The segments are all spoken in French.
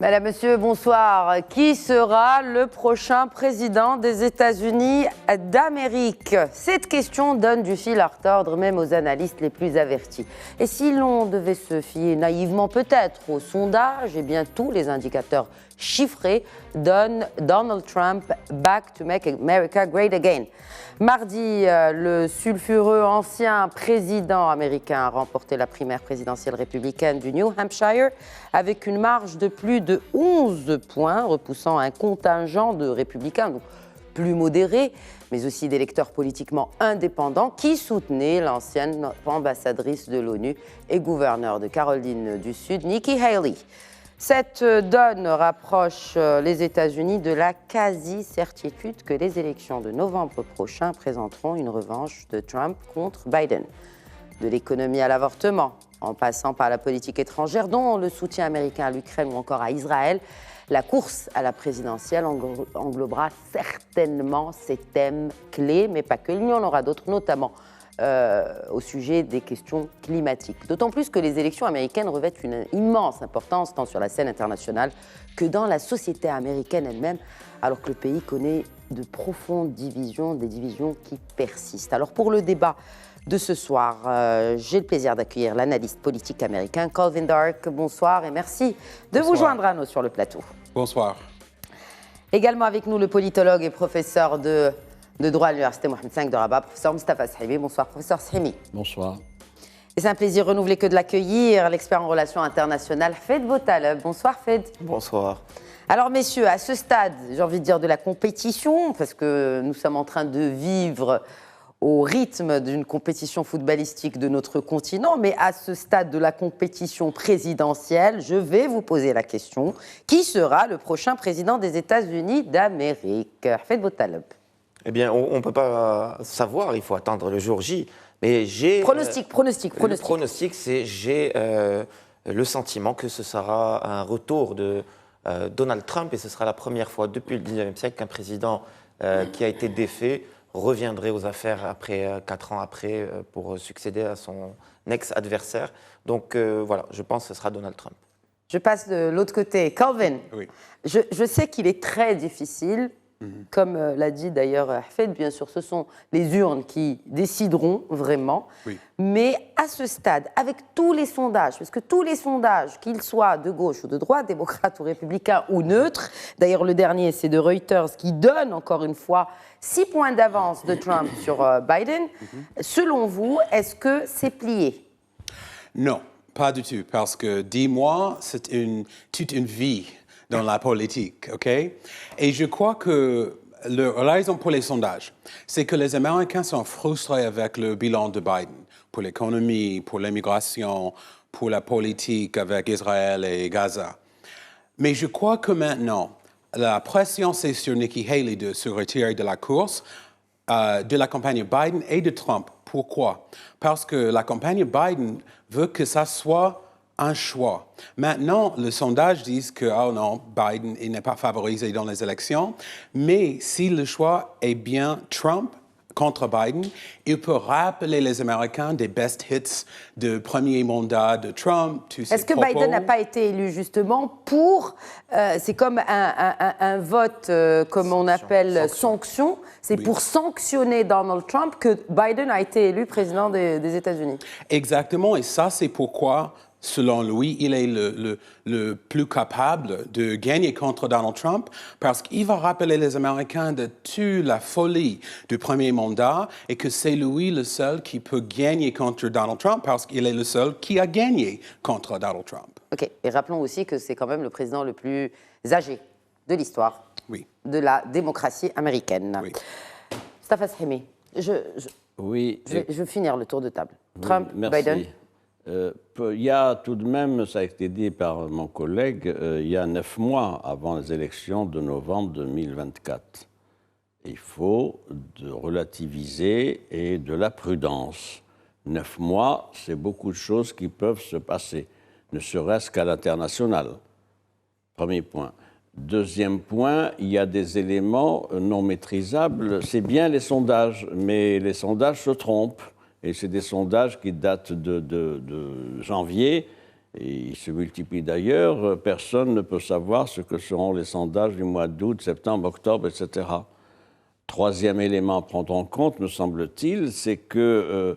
Madame, Monsieur, bonsoir. Qui sera le prochain président des États-Unis d'Amérique? Cette question donne du fil à retordre même aux analystes les plus avertis. Et si l'on devait se fier naïvement peut-être aux sondages, eh bien tous les indicateurs chiffrés donnent Donald Trump back to make America great again. Mardi, le sulfureux ancien président américain a remporté la primaire présidentielle républicaine du New Hampshire avec une marge de plus de 11 points, repoussant un contingent de républicains donc plus modérés, mais aussi d'électeurs politiquement indépendants qui soutenaient l'ancienne ambassadrice de l'ONU et gouverneure de Caroline du Sud, Nikki Haley. Cette donne rapproche les États-Unis de la quasi-certitude que les élections de novembre prochain présenteront une revanche de Trump contre Biden. De l'économie à l'avortement, en passant par la politique étrangère, dont le soutien américain à l'Ukraine ou encore à Israël, la course à la présidentielle englobera certainement ces thèmes clés, mais pas que. Il y en aura d'autres, notamment au sujet des questions climatiques. D'autant plus que les élections américaines revêtent une immense importance tant sur la scène internationale que dans la société américaine elle-même, alors que le pays connaît de profondes divisions, des divisions qui persistent. Alors pour le débat de ce soir, j'ai le plaisir d'accueillir l'analyste politique américain Calvin Dark. Bonsoir et merci de vous joindre à nous sur le plateau. Bonsoir. Également avec nous le politologue et professeur de droit à l'Université Mohamed V de Rabat, professeur Mustafa Shimi. Bonsoir, professeur Shimi. Bonsoir. Et c'est un plaisir renouvelé que de l'accueillir, l'expert en relations internationales, Fed Bottaleb. Bonsoir, Fed. Bonsoir. Alors, messieurs, à ce stade, j'ai envie de dire de la compétition, parce que nous sommes en train de vivre au rythme d'une compétition footballistique de notre continent, mais à ce stade de la compétition présidentielle, je vais vous poser la question, qui sera le prochain président des États-Unis d'Amérique? Fed Bottaleb. Eh bien, on ne peut pas savoir, il faut attendre le jour J. Mais j'ai. Pronostic. Le pronostic, c'est j'ai le sentiment que ce sera un retour de Donald Trump et ce sera la première fois depuis le 19e siècle qu'un président qui a été défait reviendrait aux affaires après 4 ans après pour succéder à son ex-adversaire. Donc voilà, je pense que ce sera Donald Trump. Je passe de l'autre côté. Calvin, Oui. je sais qu'il est très difficile. Comme l'a dit d'ailleurs Hafed, bien sûr, ce sont les urnes qui décideront vraiment. Oui. Mais à ce stade, avec tous les sondages, parce que tous les sondages, qu'ils soient de gauche ou de droite, démocrates ou républicains ou neutres, d'ailleurs le dernier c'est de Reuters qui donne encore une fois 6 points d'avance de Trump sur Biden, selon vous, est-ce que c'est plié? Non, pas du tout, parce que 10 mois, c'est toute une vie dans la politique, OK? Et je crois que la raison pour les sondages, c'est que les Américains sont frustrés avec le bilan de Biden, pour l'économie, pour l'immigration, pour la politique avec Israël et Gaza. Mais je crois que maintenant, la pression, c'est sur Nikki Haley de se retirer de la course, de la campagne Biden et de Trump. Pourquoi? Parce que la campagne Biden veut que ça soit un choix. Maintenant, le sondage dit que, oh non, Biden il n'est pas favorisé dans les élections, mais si le choix est bien Trump contre Biden, il peut rappeler les Américains des best hits de premier mandat de Trump. Est-ce que Biden n'a pas été élu justement pour... c'est comme un vote, comme on appelle, sanction. C'est oui. Pour sanctionner Donald Trump que Biden a été élu président des États-Unis. Exactement, et ça, c'est pourquoi... Selon lui, il est le plus capable de gagner contre Donald Trump parce qu'il va rappeler les Américains de toute la folie du premier mandat et que c'est lui le seul qui peut gagner contre Donald Trump parce qu'il est le seul qui a gagné contre Donald Trump. OK. Et rappelons aussi que c'est quand même le président le plus âgé de l'histoire de la démocratie américaine. Oui. Mustafa Shimi, je veux finir le tour de table. Trump, merci. Biden. Il y a tout de même, ça a été dit par mon collègue, il y a 9 mois avant les élections de novembre 2024. Il faut de relativiser et de la prudence. 9 mois, c'est beaucoup de choses qui peuvent se passer, ne serait-ce qu'à l'international. Premier point. Deuxième point, il y a des éléments non maîtrisables. C'est bien les sondages, mais les sondages se trompent. Et c'est des sondages qui datent de janvier Et il se multiplie d'ailleurs. Personne ne peut savoir ce que seront les sondages du mois d'août, septembre, octobre, etc. Troisième élément à prendre en compte, me semble-t-il, c'est que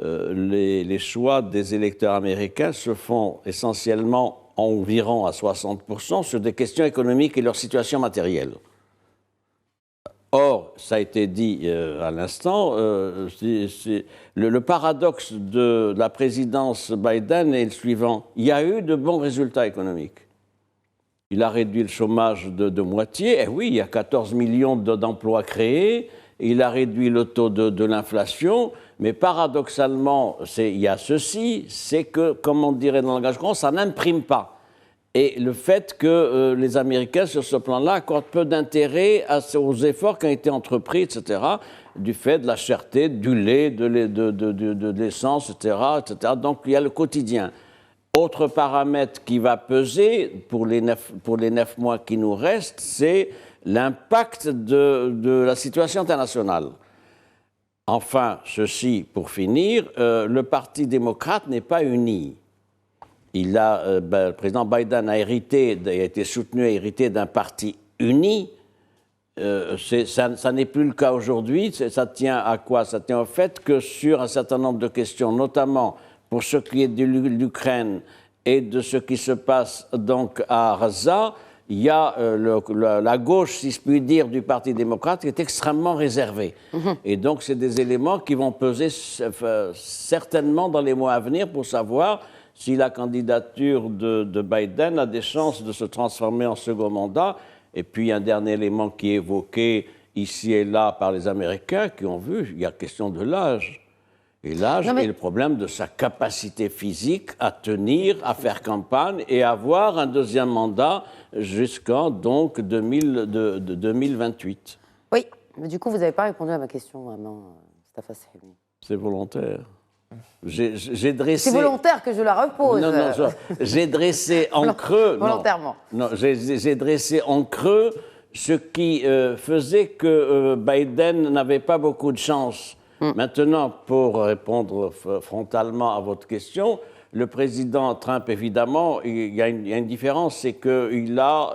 les choix des électeurs américains se font essentiellement environ à 60% sur des questions économiques et leur situation matérielle. Or, ça a été dit à l'instant, le paradoxe de la présidence Biden est le suivant. Il y a eu de bons résultats économiques. Il a réduit le chômage de moitié. Eh oui, il y a 14 millions d'emplois créés. Il a réduit le taux de l'inflation. Mais paradoxalement, il y a ceci, c'est que, comme on dirait dans le langage courant, ça n'imprime pas. Et le fait que les Américains, sur ce plan-là, accordent peu d'intérêt aux efforts qui ont été entrepris, etc., du fait de la cherté du lait, de l'essence, etc., etc. Donc, il y a le quotidien. Autre paramètre qui va peser pour les 9 mois qui nous restent, c'est l'impact de la situation internationale. Enfin, ceci, pour finir, le Parti démocrate n'est pas uni. Le président Biden a été soutenu, a hérité d'un parti uni. Ça n'est plus le cas aujourd'hui. Ça tient à quoi? Ça tient au fait que sur un certain nombre de questions, notamment pour ce qui est de l'Ukraine et de ce qui se passe donc à Gaza, il y a la gauche, si je puis dire, du Parti démocrate qui est extrêmement réservée. Et donc, c'est des éléments qui vont peser certainement dans les mois à venir pour savoir si la candidature de Biden a des chances de se transformer en second mandat. Et puis, un dernier élément qui est évoqué ici et là par les Américains qui ont vu, il y a question de l'âge. Et l'âge est le problème de sa capacité physique à tenir, à faire campagne et à avoir un deuxième mandat jusqu'en donc 2028. Oui, mais du coup, vous n'avez pas répondu à ma question, vraiment, Mustafa Sahimi. C'est volontaire. J'ai dressé... C'est volontaire que je la repose. Non, j'ai dressé en creux... Volontairement. Non, j'ai dressé en creux ce qui faisait que Biden n'avait pas beaucoup de chance. Maintenant, pour répondre frontalement à votre question, le président Trump, évidemment, il y a une différence, c'est qu'il a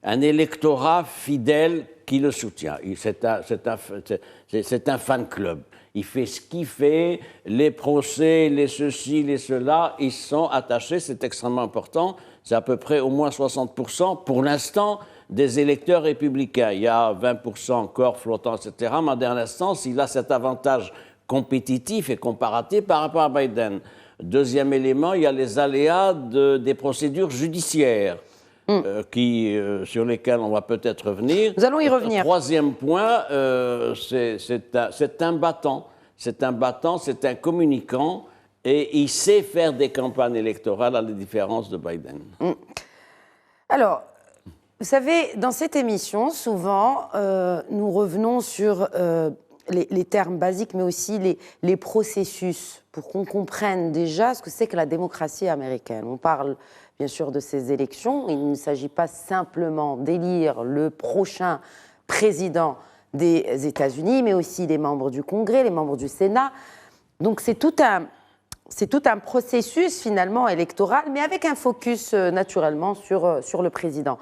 un électorat fidèle qui le soutient. C'est un fan club. Il fait ce qu'il fait, les procès, les ceci, les cela, ils sont attachés, c'est extrêmement important. C'est à peu près au moins 60% pour l'instant des électeurs républicains. Il y a 20% encore flottants, etc. Mais en dernière instance, il a cet avantage compétitif et comparatif par rapport à Biden. Deuxième élément, il y a les aléas des procédures judiciaires. Sur lesquels on va peut-être revenir. Nous allons y revenir. Troisième point, c'est un battant. C'est un battant, c'est un communicant, et il sait faire des campagnes électorales à la différence de Biden. Alors, vous savez, dans cette émission, souvent, nous revenons sur les termes basiques, mais aussi les processus, pour qu'on comprenne déjà ce que c'est que la démocratie américaine. On parle bien sûr de ces élections. Il ne s'agit pas simplement d'élire le prochain président des États-Unis, mais aussi les membres du Congrès, les membres du Sénat. Donc c'est tout un processus finalement électoral, mais avec un focus naturellement sur le président.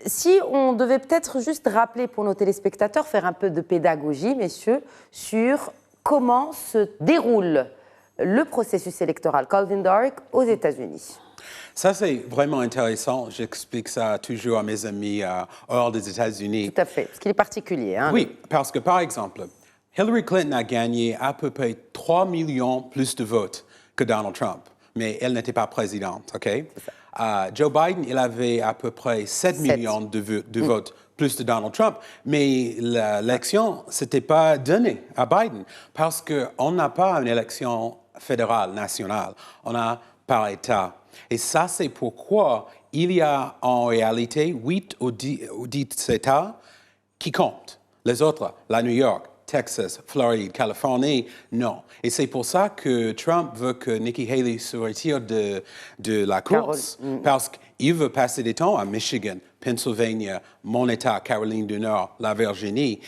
Si on devait peut-être juste rappeler pour nos téléspectateurs, faire un peu de pédagogie, messieurs, sur comment se déroule le processus électoral Calvin Dark aux États-Unis. Ça, c'est vraiment intéressant. J'explique ça toujours à mes amis hors des États-Unis. Tout à fait, ce qui est particulier. Hein, oui, parce que, par exemple, Hillary Clinton a gagné à peu près 3 millions plus de votes que Donald Trump, mais elle n'était pas présidente, OK? Joe Biden, il avait à peu près 7 millions de votes plus de Donald Trump, mais l'élection, ce n'était pas donné à Biden parce qu'on n'a pas une élection fédérale, nationale. On a par État. Et ça, c'est pourquoi il y a en réalité 8 ou 10 États qui comptent. Les autres, la New York, Texas, Floride, Californie, non. Et c'est pour ça que Trump veut que Nikki Haley se retire de la course, parce qu'il veut passer des temps à Michigan, Pennsylvanie, mon État, Caroline du Nord, la Virginie,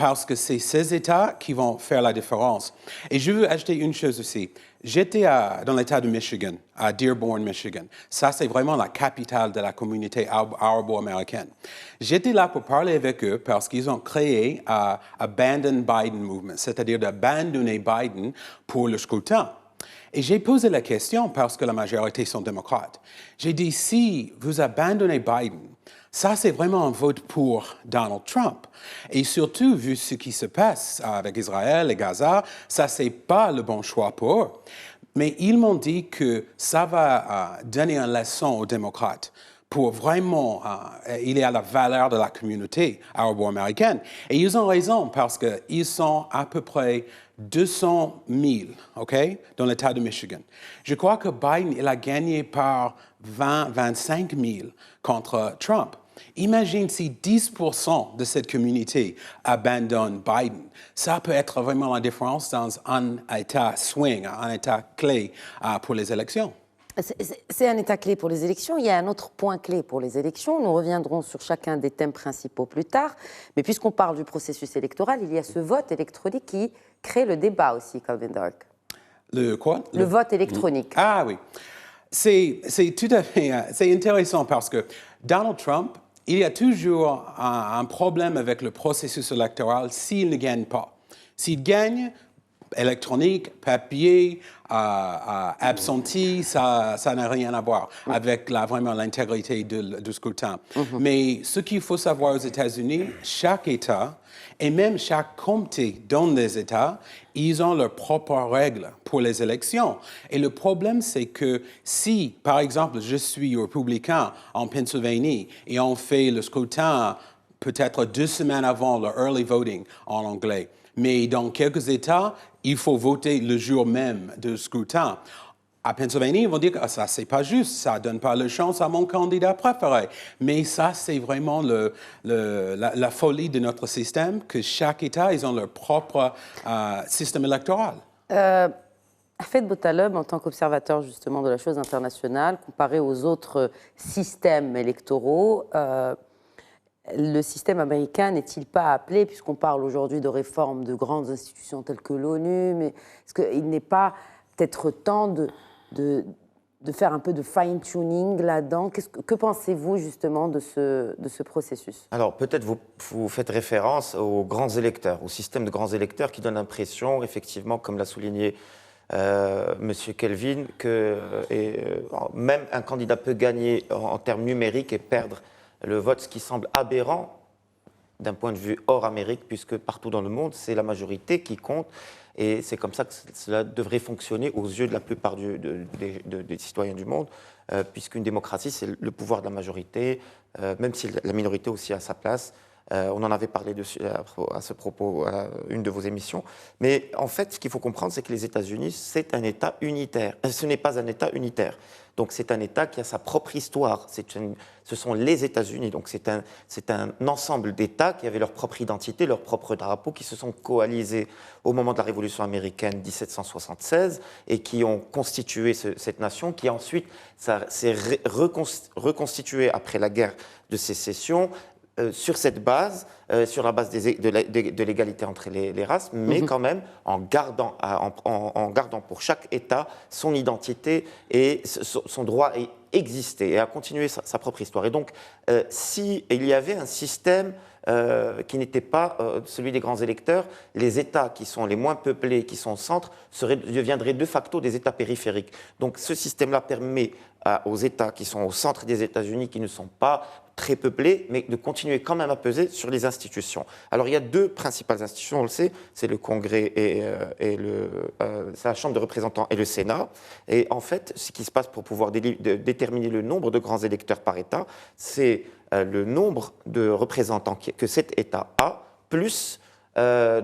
parce que c'est ces États qui vont faire la différence. Et je veux ajouter une chose aussi. J'étais dans l'État de Michigan, à Dearborn, Michigan. Ça, c'est vraiment la capitale de la communauté arabo-américaine. J'étais là pour parler avec eux parce qu'ils ont créé Abandon Biden Movement, c'est-à-dire d'abandonner Biden pour le scrutin. Et j'ai posé la question parce que la majorité sont démocrates. J'ai dit, si vous abandonnez Biden, ça, c'est vraiment un vote pour Donald Trump. Et surtout, vu ce qui se passe avec Israël et Gaza, ça, c'est pas le bon choix pour eux. Mais ils m'ont dit que ça va donner une leçon aux démocrates pour vraiment, il y a la valeur de la communauté arabo-américaine. Et ils ont raison parce qu'ils sont à peu près 200 000, OK, dans l'État de Michigan. Je crois que Biden, il a gagné par 25 000 contre Trump. Imagine si 10% de cette communauté abandonne Biden. Ça peut être vraiment la différence dans un État swing, un État clé pour les élections. C'est un État clé pour les élections. Il y a un autre point clé pour les élections. Nous reviendrons sur chacun des thèmes principaux plus tard. Mais puisqu'on parle du processus électoral, il y a ce vote électronique qui crée le débat aussi, Calvin Dark. Le quoi? Le vote électronique. Ah oui. C'est tout à fait c'est intéressant parce que Donald Trump, il y a toujours un problème avec le processus électoral s'il ne gagne pas. S'il gagne, électronique, papier, absentee, ça n'a rien à voir avec vraiment l'intégrité du scrutin. Mais ce qu'il faut savoir aux États-Unis, chaque État et même chaque comté dans les États, ils ont leurs propres règles pour les élections. Et le problème, c'est que si, par exemple, je suis républicain en Pennsylvanie et on fait le scrutin peut-être 2 semaines avant le early voting en anglais, mais dans quelques États, il faut voter le jour même du scrutin. À Pennsylvanie, ils vont dire que ça, c'est pas juste, ça donne pas la chance à mon candidat préféré. Mais ça, c'est vraiment la folie de notre système, que chaque État, ils ont leur propre système électoral. Hafed Bottaleb, en tant qu'observateur justement de la chose internationale, comparé aux autres systèmes électoraux, le système américain n'est-il pas appelé, puisqu'on parle aujourd'hui de réforme de grandes institutions telles que l'ONU, mais est-ce qu'il n'est pas peut-être temps de faire un peu de fine-tuning là-dedans? Que pensez-vous justement de ce processus? Alors peut-être vous faites référence aux grands électeurs, au système de grands électeurs qui donne l'impression, effectivement, comme l'a souligné M. Kelvin, que même un candidat peut gagner en termes numériques et perdre le vote, ce qui semble aberrant d'un point de vue hors Amérique, puisque partout dans le monde, c'est la majorité qui compte. Et c'est comme ça que cela devrait fonctionner aux yeux de la plupart des citoyens du monde, puisqu'une démocratie, c'est le pouvoir de la majorité, même si la minorité aussi a sa place. On en avait parlé à ce propos à une de vos émissions. Mais en fait, ce qu'il faut comprendre, c'est que les États-Unis, c'est un État unitaire. Ce n'est pas un État unitaire. Donc c'est un État qui a sa propre histoire. Ce sont les États-Unis. Donc c'est un ensemble d'États qui avaient leur propre identité, leur propre drapeau, qui se sont coalisés au moment de la Révolution américaine 1776 et qui ont constitué cette nation, qui ensuite s'est reconstituée après la guerre de sécession, sur cette base, sur la base de l'égalité entre les races, mais quand même en gardant pour chaque État son identité et son droit à exister et à continuer sa propre histoire. Et donc, s'il y avait un système qui n'était pas celui des grands électeurs, les États qui sont les moins peuplés, qui sont au centre, deviendraient de facto des États périphériques. Donc ce système-là permet aux États qui sont au centre des États-Unis, qui ne sont pas très peuplés, mais de continuer quand même à peser sur les institutions. Alors il y a 2 principales institutions, on le sait, c'est le Congrès et c'est la Chambre de représentants et le Sénat. Et en fait, ce qui se passe pour pouvoir déterminer le nombre de grands électeurs par État, c'est le nombre de représentants que cet État a, plus 2,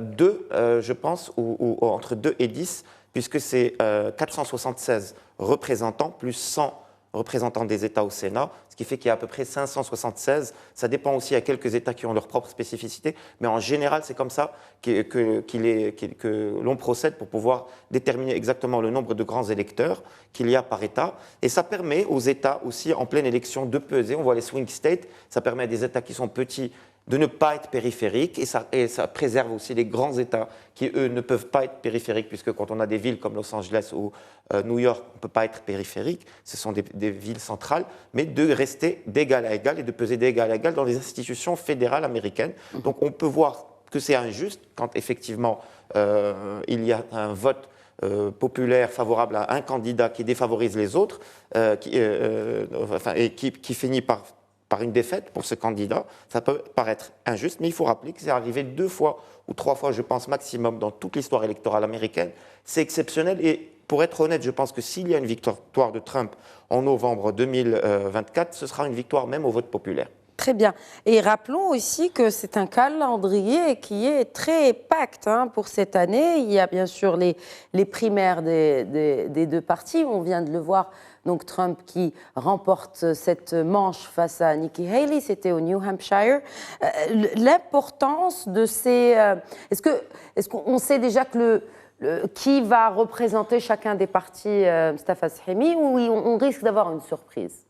je pense, ou entre 2 et 10, puisque c'est 476 représentants plus 100 représentants des États au Sénat, ce qui fait qu'il y a à peu près 576. Ça dépend aussi, il y a quelques États qui ont leur propre spécificité, mais en général, c'est comme ça que l'on procède pour pouvoir déterminer exactement le nombre de grands électeurs qu'il y a par État. Et ça permet aux États aussi, en pleine élection, de peser. On voit les swing states, ça permet à des États qui sont petits de ne pas être périphérique, et ça préserve aussi les grands États qui, eux, ne peuvent pas être périphériques, puisque quand on a des villes comme Los Angeles ou New York, on ne peut pas être périphérique, ce sont des villes centrales, mais de rester d'égal à égal et de peser d'égal à égal dans les institutions fédérales américaines. Donc on peut voir que c'est injuste quand effectivement il y a un vote populaire favorable à un candidat qui défavorise les autres et qui finit par une défaite pour ce candidat. Ça peut paraître injuste, mais il faut rappeler que c'est arrivé 2 fois ou 3 fois, je pense, maximum dans toute l'histoire électorale américaine. C'est exceptionnel et pour être honnête, je pense que s'il y a une victoire de Trump en novembre 2024, ce sera une victoire même au vote populaire. Très bien. Et rappelons aussi que c'est un calendrier qui est très pacte pour cette année. Il y a bien sûr les primaires des 2 partis. On vient de le voir. Donc Trump qui remporte cette manche face à Nikki Haley, c'était au New Hampshire. L'importance de ces... Est-ce qu'on sait déjà que qui va représenter chacun des partis, Mustafa Sahimi, ou on risque d'avoir une surprise?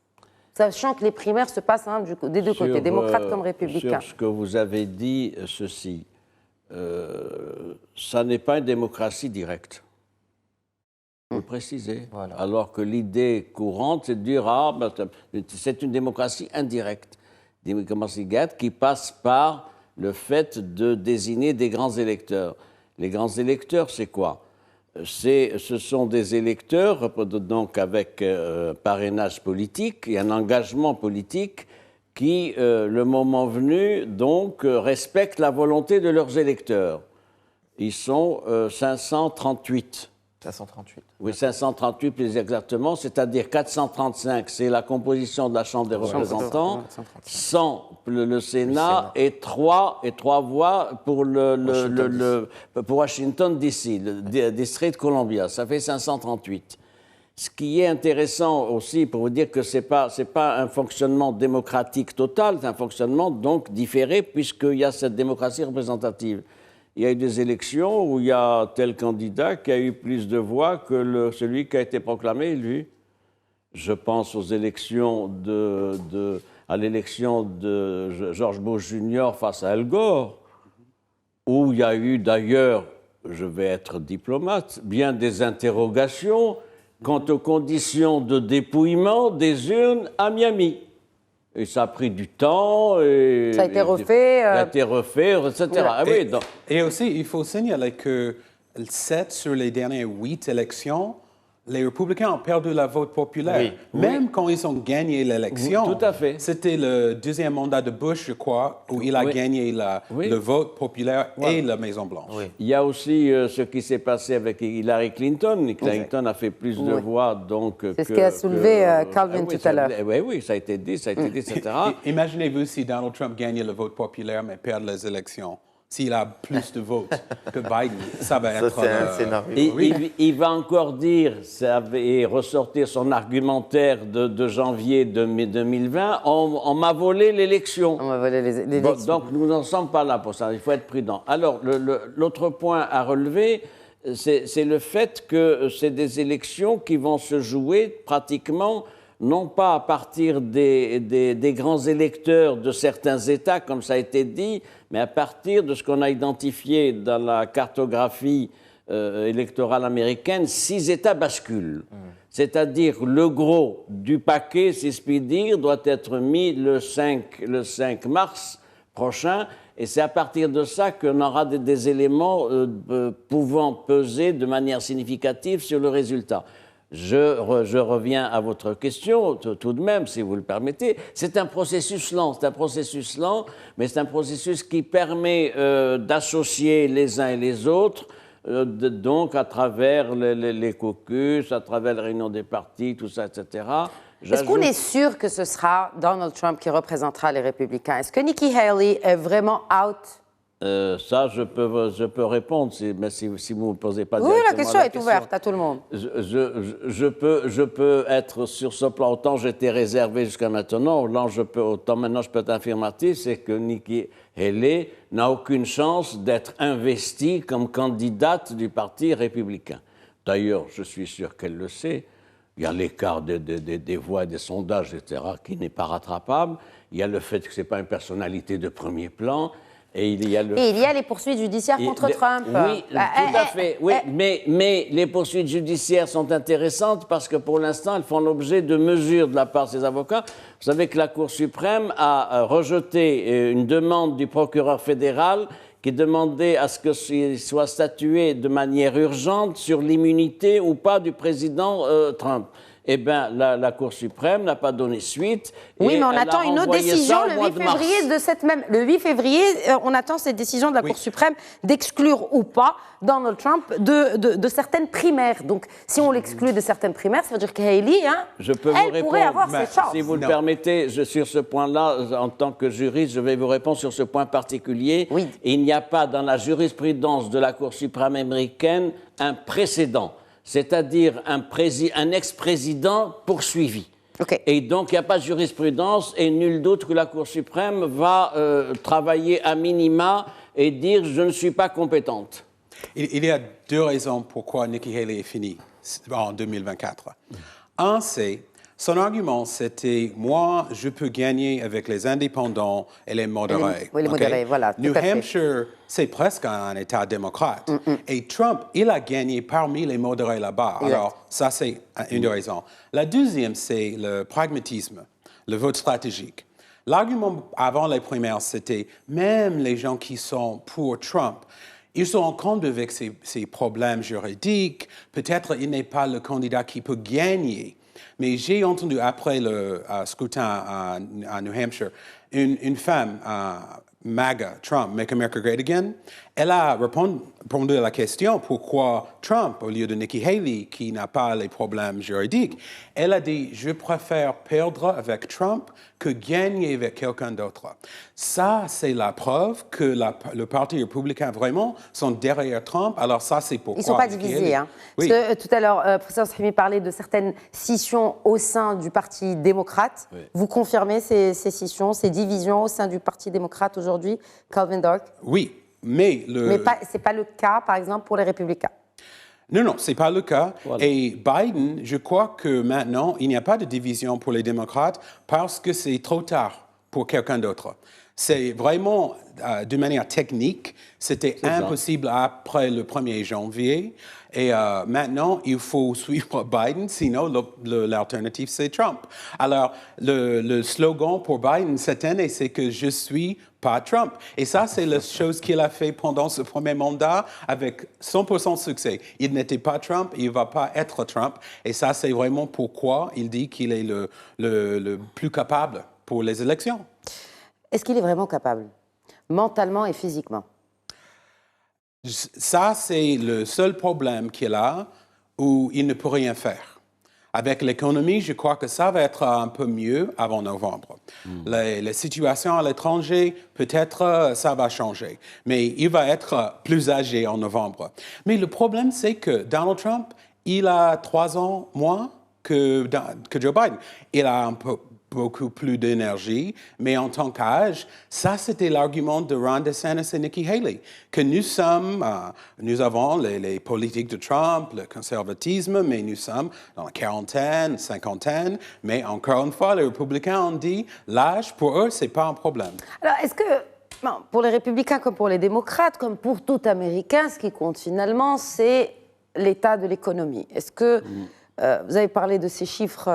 Sachant que les primaires se passent des 2 côtés, démocrates comme républicains. Sur ce que vous avez dit, ceci, ça n'est pas une démocratie directe. Vous le précisez. Voilà. Alors que l'idée courante, c'est de dire c'est une démocratie indirecte. Une démocratie indirecte qui passe par le fait de désigner des grands électeurs. Les grands électeurs, c'est quoi? Ce sont des électeurs, donc avec parrainage politique et un engagement politique qui, le moment venu, donc, respectent la volonté de leurs électeurs. Ils sont 538. 538. Oui, 538 plus exactement, c'est-à-dire 435, c'est la composition de la Chambre des représentants, 100 le Sénat et 3 voix pour pour Washington DC, le district de Columbia, ça fait 538. Ce qui est intéressant aussi pour vous dire que c'est pas un fonctionnement démocratique total, c'est un fonctionnement donc différé puisqu'il y a cette démocratie représentative. Il y a eu des élections où il y a tel candidat qui a eu plus de voix que celui qui a été proclamé élu. Je pense aux élections à l'élection de George Bush Jr. face à Al Gore, où il y a eu d'ailleurs, je vais être diplomate, bien des interrogations quant aux conditions de dépouillement des urnes à Miami. Et ça a pris du temps. Et ça a été refait. Ça a été refait, etc. Ouais. Ah, oui, donc. Et aussi, il faut signaler que 7 sur les dernières 8 élections, les républicains ont perdu la vote populaire. Oui. Même quand ils ont gagné l'élection. Tout à fait. C'était le 2e mandat de Bush, je crois, où il a gagné le vote populaire et la Maison-Blanche. Oui. Il y a aussi ce qui s'est passé avec Hillary Clinton. Clinton a fait plus de voix, donc. C'est ce qui a soulevé Calvin tout à l'heure. Oui, ça a été dit, etc. Imaginez-vous si Donald Trump gagnait le vote populaire mais perd les élections. S'il a plus de votes que Biden, ça va être... c'est un scénario. Il va encore dire et ressortir son argumentaire de janvier 2020, on m'a volé l'élection. On m'a volé l'élection. Donc nous n'en sommes pas là pour ça, il faut être prudent. Alors l'autre point à relever, c'est le fait que c'est des élections qui vont se jouer pratiquement non pas à partir des grands électeurs de certains États, comme ça a été dit, mais à partir de ce qu'on a identifié dans la cartographie électorale américaine, 6 États basculent. C'est-à-dire le gros du paquet, si je puis dire, doit être mis le 5 mars prochain, et c'est à partir de ça qu'on aura des éléments pouvant peser de manière significative sur le résultat. Je reviens à votre question, tout de même, si vous le permettez. C'est un processus lent, mais c'est un processus qui permet d'associer les uns et les autres, donc à travers les caucus, à travers les réunions des partis, tout ça, etc. Est-ce qu'on est sûr que ce sera Donald Trump qui représentera les républicains? Est-ce que Nikki Haley est vraiment out? Ça, je peux répondre, mais si vous ne me posez pas oui, directement la question est ouverte à tout le monde. Je peux être sur ce plan. Autant j'étais réservé jusqu'à maintenant, autant maintenant je peux être affirmatif, c'est que Nikki Haley n'a aucune chance d'être investie comme candidate du Parti républicain. D'ailleurs, je suis sûr qu'elle le sait. Il y a l'écart des voix et des sondages, etc., qui n'est pas rattrapable. Il y a le fait que ce n'est pas une personnalité de premier plan. Et il y a les poursuites judiciaires contre Trump. Oui, tout à fait. Oui, mais les poursuites judiciaires sont intéressantes parce que pour l'instant, elles font l'objet de mesures de la part de ses avocats. Vous savez que la Cour suprême a rejeté une demande du procureur fédéral qui demandait à ce qu'il soit statué de manière urgente sur l'immunité ou pas du président Trump. Eh bien, la Cour suprême n'a pas donné suite. Oui, mais on attend une autre décision le 8 février de cette même... Le 8 février, on attend cette décision de la Cour suprême d'exclure ou pas Donald Trump de certaines primaires. Donc, si on l'exclut de certaines primaires, ça veut dire qu'Haley, elle pourrait avoir ses chances. Si vous le permettez, sur ce point-là, en tant que juriste, je vais vous répondre sur ce point particulier. Oui. Il n'y a pas dans la jurisprudence de la Cour suprême américaine un précédent, c'est-à-dire un ex-président poursuivi. Okay. Et donc, il n'y a pas de jurisprudence et nul doute que la Cour suprême va travailler à minima et dire « je ne suis pas compétente ». Il y a deux raisons pourquoi Nikki Haley est finie en 2024. Un, c'est son argument, c'était moi, je peux gagner avec les indépendants et les modérés. Oui, les modérés, voilà. New Hampshire, c'est presque un État démocrate. Et Trump, il a gagné parmi les modérés là-bas. Alors, ça, c'est une des raisons. La deuxième, c'est le pragmatisme, le vote stratégique. L'argument avant les primaires, c'était même les gens qui sont pour Trump, ils se rendent compte avec ces problèmes juridiques. Peut-être il n'est pas le candidat qui peut gagner. Mais j'ai entendu après le scrutin à New Hampshire, une femme, MAGA, Trump, Make America Great Again, elle a répondu à la question pourquoi Trump au lieu de Nikki Haley qui n'a pas les problèmes juridiques. Elle a dit « je préfère perdre avec Trump que gagner avec quelqu'un d'autre ». Ça, c'est la preuve que le Parti républicain vraiment sont derrière Trump. Alors ça, c'est pourquoi... Ils ne sont pas divisés. Hein. Oui. Parce que, tout à l'heure, professeur Srimi parlait de certaines scissions au sein du Parti démocrate. Oui. Vous confirmez ces scissions, ces divisions au sein du Parti démocrate aujourd'hui, Calvin Dark? Oui, mais... ce n'est pas le cas, par exemple, pour les républicains. Non, ce n'est pas le cas. Voilà. Et Biden, je crois que maintenant, il n'y a pas de division pour les démocrates parce que c'est trop tard pour quelqu'un d'autre. C'est vraiment, de manière technique, c'était impossible après le 1er janvier. Et maintenant, il faut suivre Biden, sinon l'alternative, c'est Trump. Alors, le slogan pour Biden cette année, c'est que je suis pas Trump. Et ça, c'est la chose qu'il a fait pendant ce premier mandat avec 100% de succès. Il n'était pas Trump, il ne va pas être Trump. Et ça, c'est vraiment pourquoi il dit qu'il est le plus capable pour les élections. Est-ce qu'il est vraiment capable, mentalement et physiquement? Ça, c'est le seul problème qu'il a où il ne peut rien faire. Avec l'économie, je crois que ça va être un peu mieux avant novembre. La situation à l'étranger, peut-être ça va changer, mais il va être plus âgé en novembre. Mais le problème, c'est que Donald Trump, il a 3 ans moins que Joe Biden. Il a beaucoup plus d'énergie, mais en tant qu'âge, ça c'était l'argument de Ron DeSantis et Nikki Haley, que nous avons les politiques de Trump, le conservatisme, mais nous sommes dans la quarantaine, cinquantaine, mais encore une fois, les républicains ont dit, l'âge pour eux, c'est pas un problème. Alors, est-ce que, pour les républicains comme pour les démocrates, comme pour tout Américain, ce qui compte finalement, c'est l'état de l'économie? Est-ce que vous avez parlé de ces chiffres,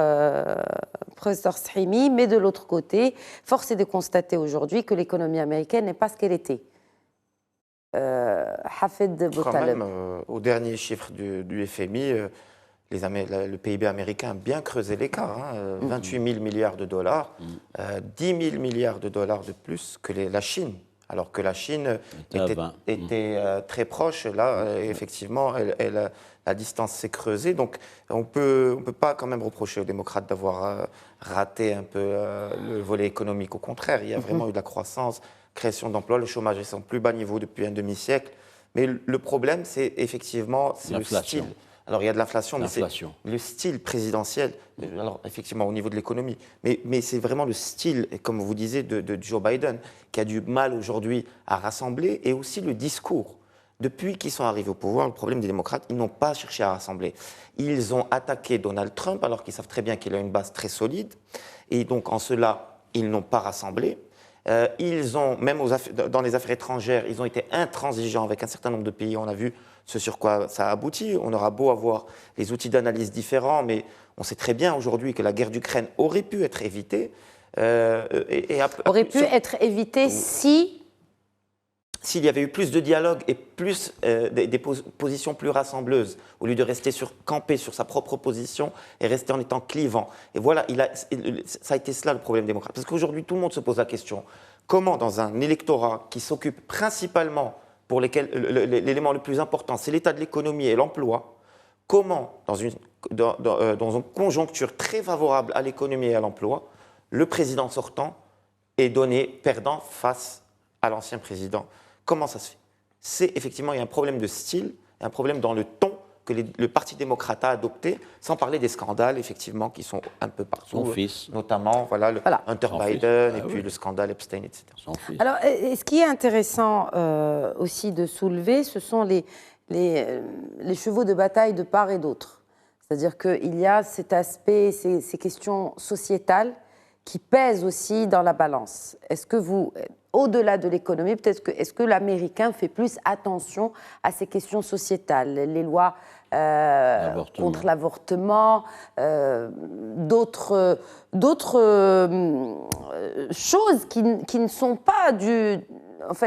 professeur Srimi, mais de l'autre côté, force est de constater aujourd'hui que l'économie américaine n'est pas ce qu'elle était. Hafed Boutaleb. Quand même, au dernier chiffre du FMI, le PIB américain a bien creusé l'écart. 28 000 milliards de dollars, 10 000 milliards de dollars de plus que la Chine. Alors que la Chine était très proche. Là, effectivement, la distance s'est creusée. Donc, on peut pas quand même reprocher aux démocrates d'avoir raté un peu le volet économique. Au contraire, il y a vraiment eu de la croissance, création d'emplois. Le chômage est à son plus bas niveau depuis un demi-siècle. Mais le problème, c'est effectivement le style. Alors, il y a de l'inflation, mais c'est le style présidentiel, alors effectivement au niveau de l'économie, mais c'est vraiment le style, comme vous disiez, de Joe Biden, qui a du mal aujourd'hui à rassembler, et aussi le discours. Depuis qu'ils sont arrivés au pouvoir, le problème des démocrates, ils n'ont pas cherché à rassembler. Ils ont attaqué Donald Trump alors qu'ils savent très bien qu'il a une base très solide. Et donc, en cela, ils n'ont pas rassemblé. Ils ont, même dans les affaires étrangères, ils ont été intransigeants avec un certain nombre de pays. On a vu ce sur quoi ça a abouti. On aura beau avoir les outils d'analyse différents, mais on sait très bien aujourd'hui que la guerre d'Ukraine aurait pu être évitée. Aurait pu être évitée si... S'il y avait eu plus de dialogue et plus des positions plus rassembleuses, au lieu de rester camper sur sa propre position et rester en étant clivant. Et voilà, ça a été cela le problème démocrate. Parce qu'aujourd'hui, tout le monde se pose la question, comment dans un électorat qui s'occupe principalement, pour lesquels l'élément le plus important, c'est l'état de l'économie et l'emploi, comment, dans une conjoncture très favorable à l'économie et à l'emploi, le président sortant est donné perdant face à l'ancien président. Comment ça se fait? C'est effectivement, il y a un problème de style, un problème dans le ton que le Parti démocrate a adopté, sans parler des scandales, effectivement, qui sont un peu partout. Son fils. Notamment, voilà, Hunter Biden, et puis le scandale Epstein, etc. Son fils. Alors, ce qui est intéressant aussi de soulever, ce sont les chevaux de bataille de part et d'autre. C'est-à-dire qu'il y a cet aspect, ces questions sociétales qui pèsent aussi dans la balance. Est-ce que vous... Au-delà de l'économie, est-ce que l'Américain fait plus attention à ces questions sociétales, les lois contre l'avortement, d'autres choses qui ne sont pas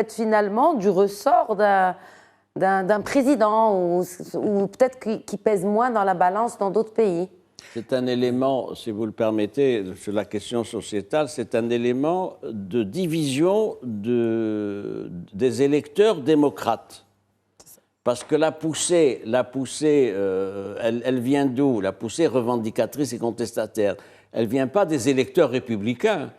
finalement du ressort d'un président ou peut-être qui pèsent moins dans la balance dans d'autres pays? C'est un élément, si vous le permettez, sur la question sociétale, c'est un élément de division des électeurs démocrates. Parce que la poussée, elle vient d'où? La poussée revendicatrice et contestataire. Elle ne vient pas des électeurs républicains.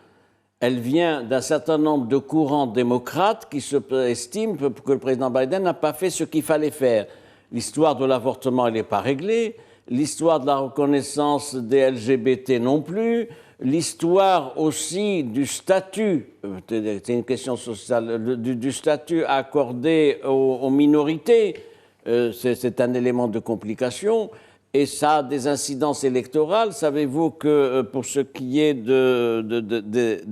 Elle vient d'un certain nombre de courants démocrates qui estiment que le président Biden n'a pas fait ce qu'il fallait faire. L'histoire de l'avortement, elle n'est pas réglée. L'histoire de la reconnaissance des LGBT non plus, l'histoire aussi du statut, c'est une question sociale, du statut accordé aux minorités, c'est un élément de complication et ça a des incidences électorales. Savez-vous que pour ce qui est des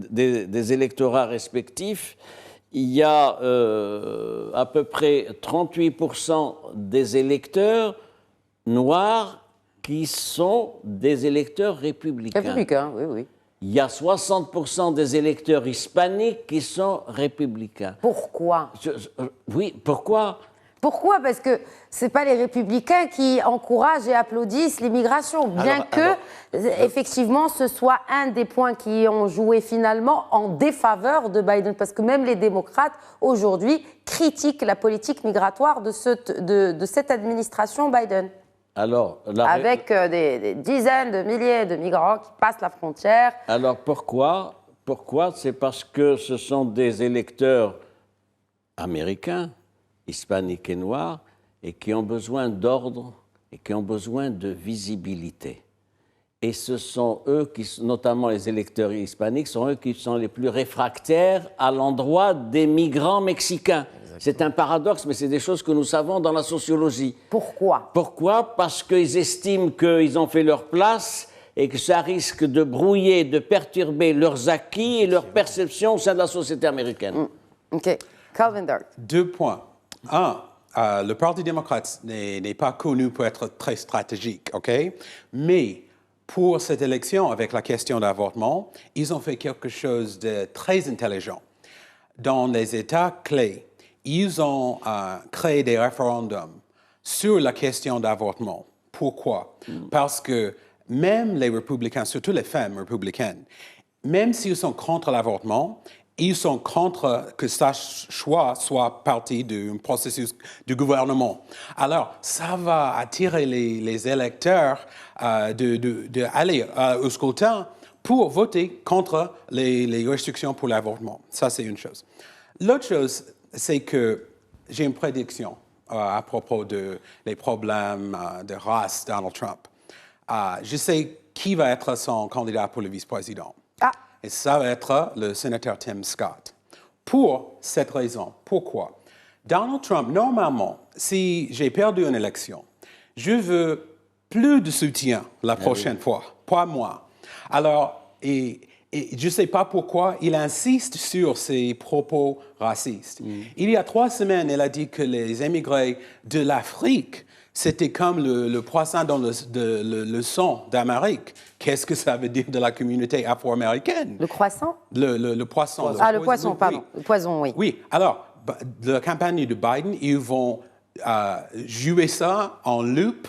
électorats respectifs, il y a à peu près 38% des électeurs noirs qui sont des électeurs républicains. Républicains, oui, oui. Il y a 60% des électeurs hispaniques qui sont républicains. Pourquoi? Oui, pourquoi? Pourquoi? Parce que ce n'est pas les républicains qui encouragent et applaudissent l'immigration, bien effectivement, ce soit un des points qui ont joué finalement en défaveur de Biden. Parce que même les démocrates, aujourd'hui, critiquent la politique migratoire de cette administration Biden. Alors, avec des dizaines de milliers de migrants qui passent la frontière. Alors pourquoi? C'est parce que ce sont des électeurs américains, hispaniques et noirs, et qui ont besoin d'ordre et qui ont besoin de visibilité. Et ce sont eux, notamment les électeurs hispaniques, sont eux qui sont les plus réfractaires à l'endroit des migrants mexicains. C'est un paradoxe, mais c'est des choses que nous savons dans la sociologie. Pourquoi? Pourquoi? Parce qu'ils estiment qu'ils ont fait leur place et que ça risque de brouiller, de perturber leurs acquis et leur perception au sein de la société américaine. OK. Calvin Dark. 2 points. Le Parti démocrate n'est pas connu pour être très stratégique, OK? Mais pour cette élection, avec la question d'avortement, ils ont fait quelque chose de très intelligent. Dans les États clés, ils ont créé des référendums sur la question d'avortement. Pourquoi? Parce que même les républicains, surtout les femmes républicaines, même s'ils sont contre l'avortement, ils sont contre que ce choix soit partie d'un processus du gouvernement. Alors, ça va attirer les électeurs d'aller au scrutin pour voter contre les restrictions pour l'avortement. Ça, c'est une chose. L'autre chose, c'est que j'ai une prédiction à propos des problèmes de race Donald Trump. Je sais qui va être son candidat pour le vice-président. Et ça va être le sénateur Tim Scott. Pour cette raison, pourquoi? Donald Trump, normalement, si j'ai perdu une élection, je veux plus de soutien la prochaine fois, pas moi. Alors, et je ne sais pas pourquoi il insiste sur ses propos racistes. Il y a 3 semaines, il a dit que les émigrés de l'Afrique, c'était comme le poisson dans le sang d'Amérique. Qu'est-ce que ça veut dire de la communauté afro-américaine? Le croissant? Le poisson. Le poisson, pardon. Oui. Le poison, oui. Oui, alors, la campagne de Biden, ils vont jouer ça en loop